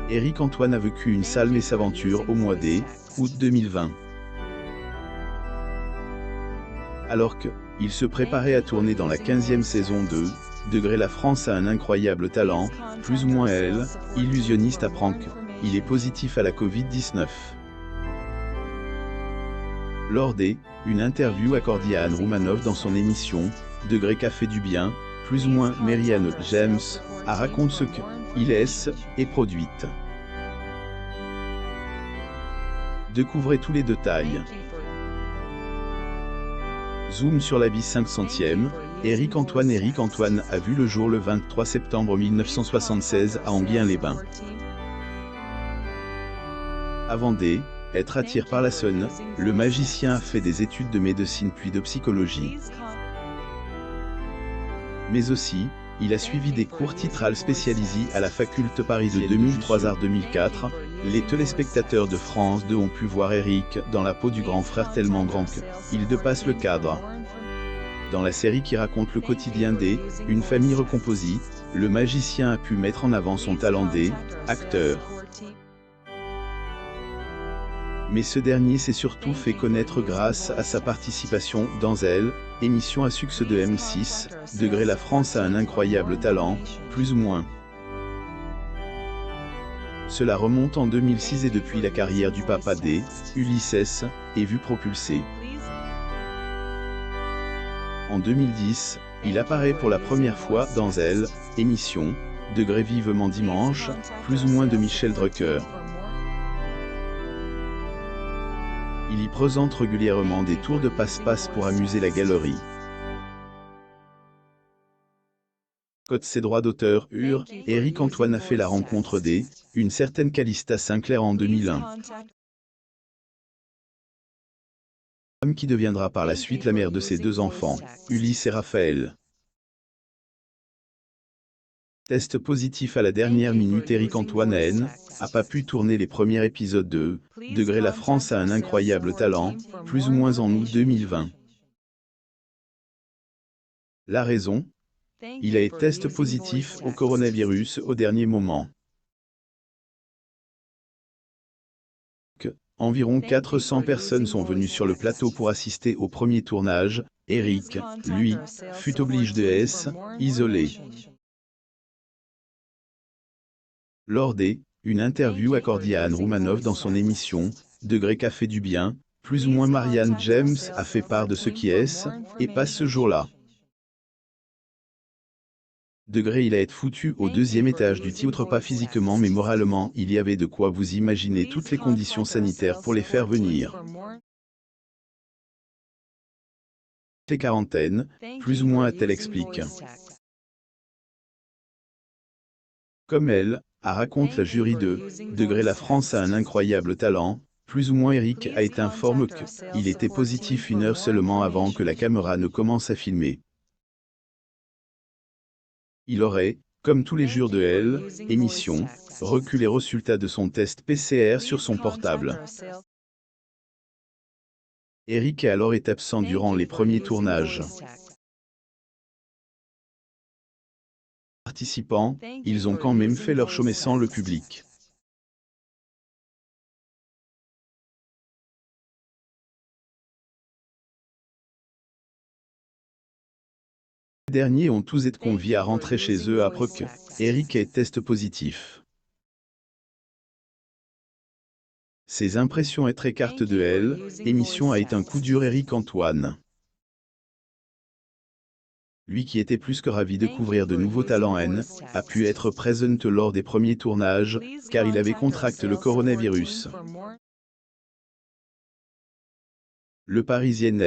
Éric Antoine a vécu une sale mésaventure au mois d'août 2020. Alors que, il se préparait à tourner dans la 15e saison de La France a un incroyable talent, plus ou moins elle, illusionniste apprend que, il est positif à la Covid-19. Lors une interview accordée à Anne Roumanoff dans son émission, Qu'a fait du bien, plus ou moins Mary-Anne James, a raconte ce que, il est produite. Découvrez tous les détails. Zoom sur la vie 500e, Éric Antoine a vu le jour le 23 septembre 1976 à Enghien-les-Bains. Avant d'être attiré par la sonne, le magicien a fait des études de médecine puis de psychologie. Mais aussi, il a suivi des cours titrales spécialisés à la faculté Paris de 2003 à 2004. Les téléspectateurs de France 2 ont pu voir Éric dans la peau du grand frère tellement grand qu'il dépasse le cadre. Dans la série qui raconte le quotidien d'une famille recomposée, le magicien a pu mettre en avant son talent d'acteur. Mais ce dernier s'est surtout fait connaître grâce à sa participation dans émission à succès de M6, La France a un incroyable talent, plus ou moins. Cela remonte en 2006 et depuis la carrière du papa Ulysse est vue propulsée. En 2010, il apparaît pour la première fois dans émission Vivement dimanche, plus ou moins de Michel Drucker. Il y présente régulièrement des tours de passe-passe pour amuser la galerie. Côté ses droits d'auteur, Éric Antoine a fait la rencontre une certaine Calista Sinclair en 2001. Femme qui deviendra par la suite la mère de ses deux enfants, Ulysse et Raphaël. Test positif à la dernière minute. Éric Antoine n'a pas pu tourner les premiers épisodes de La France a un incroyable talent, plus ou moins en août 2020. La raison? Il a été test positif au coronavirus au dernier moment. Environ 400 personnes sont venues sur le plateau pour assister au premier tournage. Éric, lui, fut obligé de s'isoler. Lors une interview accordée à Anne Roumanoff dans son émission, Qu'a fait du bien, plus ou moins Mary-Anne James a fait part de ce qui et passe ce jour-là. Il a été foutu au deuxième étage du théâtre, pas physiquement mais moralement. Il y avait de quoi vous imaginer toutes les conditions sanitaires pour les faire venir. Les quarantaines, plus ou moins a-t-elle explique. Comme elle, raconte la jury de La France a un incroyable talent, plus ou moins Éric a été informé qu'il était positif une heure seulement avant que la caméra ne commence à filmer. Il aurait, comme tous les jours de émission, reçu les résultats de son test PCR sur son portable. Éric a alors été absent durant les premiers tournages. Participants, ils ont quand même fait leur show mais sans le public. Les derniers ont tous été conviés à rentrer chez eux après que Éric ait test positif. Ses impressions être écartes de émission a été un coup dur. Éric Antoine, lui qui était plus que ravi de découvrir de nouveaux talents a pu être présent lors des premiers tournages, car il avait contracté le coronavirus. Le Parisien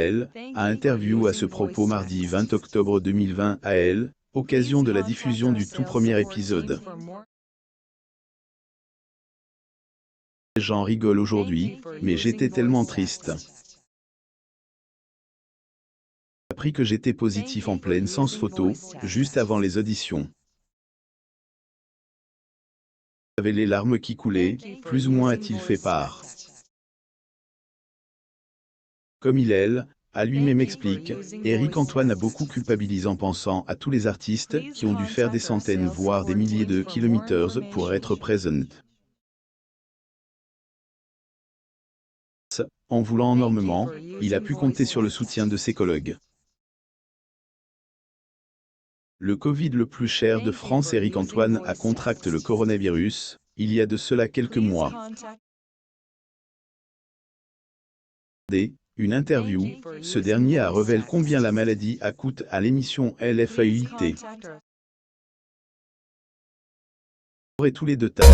a interviewé à ce propos mardi 20 octobre 2020 à occasion de la diffusion du tout premier épisode. Les gens rigolent aujourd'hui, mais j'étais tellement triste. J'ai appris que j'étais positif en pleine séance photo, juste avant les auditions. J'avais les larmes qui coulaient, plus ou moins a-t-il fait part. Comme il à lui-même explique, Éric Antoine a beaucoup culpabilisé en pensant à tous les artistes qui ont dû faire des centaines voire des milliers de kilomètres pour être présents. France, en voulant énormément, il a pu compter sur le soutien de ses collègues. Le Covid le plus cher de France, Éric Antoine a contracté le coronavirus, il y a de cela quelques mois. Une interview, ce dernier a révélé combien la maladie a coûté à l'émission LFAUT. Pour tous les détails.